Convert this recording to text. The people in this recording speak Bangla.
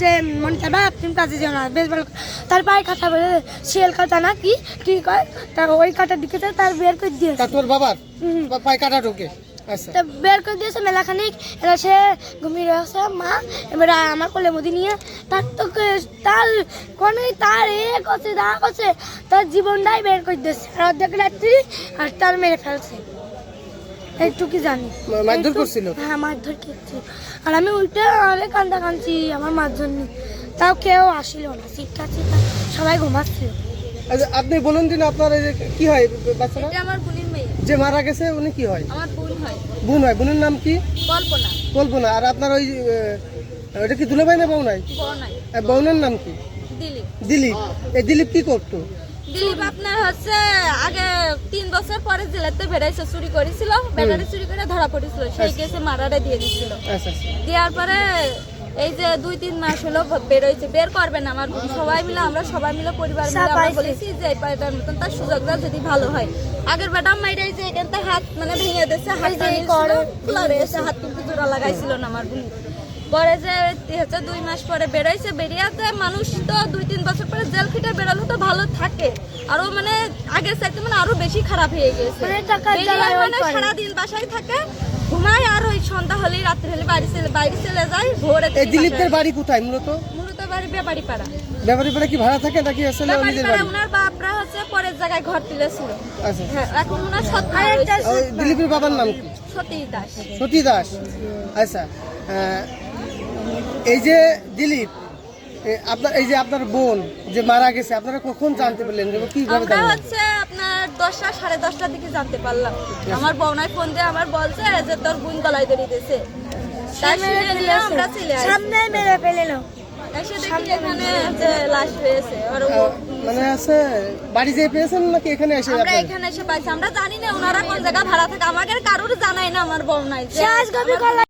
যে মনে চাবা তুমি কাজে যাও না, বেশ ভালো। তার পায়ে কাটা বলে শিয়াল কাটা না কি কি কয়, তার ওই কাটা দিকে তার বের করে দিয়েছে। তা তোর বাবার পায়ে কাটা ঢোকে? আচ্ছা, তা বের করে দিয়েছে মেলাখানিক। এবার সে ঘুমিয়ে রয়েছে মা, এবার আমার কোলে মুদি নিয়ে তার তো তার কোনো তার এ করছে দা করছে, তার জীবনটাই বের করে দিয়েছে আর অর্ধেক রাত্রি আর তার মেরে ফেলছে। একটু কি জানি মারধর করছিল? হ্যাঁ মারধর করছে। আর আমি উল্টে অনেক কান্দা কাঁদছি আমার মার জন্য, তাও কেউ আসিল না, শিক্ষা শিক্ষা সবাই ঘুমাচ্ছিল। আচ্ছা, আপনি বলুন দিন আপনার এই যে কি হয় বাচ্চারা? এটা আমার বোনের মেয়ে। যে মারা গেছে উনি কি হয়? আমার বোন হয়। বোন হয়। বোনের নাম কি? কল্পনা। কল্পনা। আর আপনার ওই ওটা কি দুলাভাই না বউনাই? বনাই। বউনের নাম কি? দিলীপ। দিলীপ। এই দিলীপ কি করতো? দিলীপ আপনার হচ্ছে আগে 3 বছর পরে জেলাতে বেড়াইছে, চুরি করেছিল, ব্যাটারি চুরি করে ধরা পড়েছিল, সেই কেসে মারারে দিয়ে দিচ্ছিল। আচ্ছা আচ্ছা। দেওয়ার পরে এই যে 2-3 মাস হলো বেরোইছে, বের করবে না আমার বোন। সবাই মিলে আমরা সবাই মিলে পরিবার মিলে আমরা বলেছি যে এই পায়টার মতন তার সুযোগটা যদি ভালো হয়। আগের বেটা মাইরাই যে এখানটা হাত মানে ভেঙে দিয়েছে, হাতটা খোলা রয়েছে, হাত কিন্তু জোড়া লাগাইছিল না আমার বোন। পরে যে হচ্ছে 2 মাস পরে বেরোইছে, বেরিয়ে মানুষ তো 2-3 বছর পরে জেল খেটে বেরোলে তো ভালো থাকে, আরো মানে আগের চাইতে মানে আরো বেশি খারাপ হয়ে গেছে। মানে সারাদিন বাসায় থাকে, ঘুমায়, আর ওই সন্ধ্যা হলেই রাত্রে হলে বাইরে চলে যায়। ভোরে এই দিলীপদের বাড়ি কোথায় মূলত? মূলত বাড়ি ব্যাপারী পাড়া। ব্যাপারী পাড়া কি ভাড়া থাকে নাকি আসলে নিজের বাড়ি? ওনার বাপরা হচ্ছে পরের জায়গায় ঘর তুলেছিল। আচ্ছা। হ্যাঁ, এখন ওনার সৎমা ওই দিলীপের বাবার নাম কি? সতী দাস। সতী দাস। আচ্ছা, এই যে দিলীপ, আপনার এই যে আপনার বোন যে মারা গেছে, আপনারা কখন জানতে পারলেন? কিভাবে আমরা জানলেন? হচ্ছে আপনার 10টা 10:30টার দিকে জানতে পারলাম। আমার বউনাই ফোন দিয়ে আমার বলছে যে তোর বোন গলায় দড়ি দিয়েছে। তাই শুনে নিয়ে আমরা চলে আসি। সামনে মেরে ফেলেলো, এসে দেখি এখানে যে লাশ হয়েছে। আর মানে আছে বাড়ি যেয়ে পেয়েছেন নাকি এখানে এসে? আমরা এখানে এসে পাইছি, আমরা জানি না ওনারা কোন জায়গা ভাড়া থাকে, আমাদের কারোর জানাই না আমার বউনাই।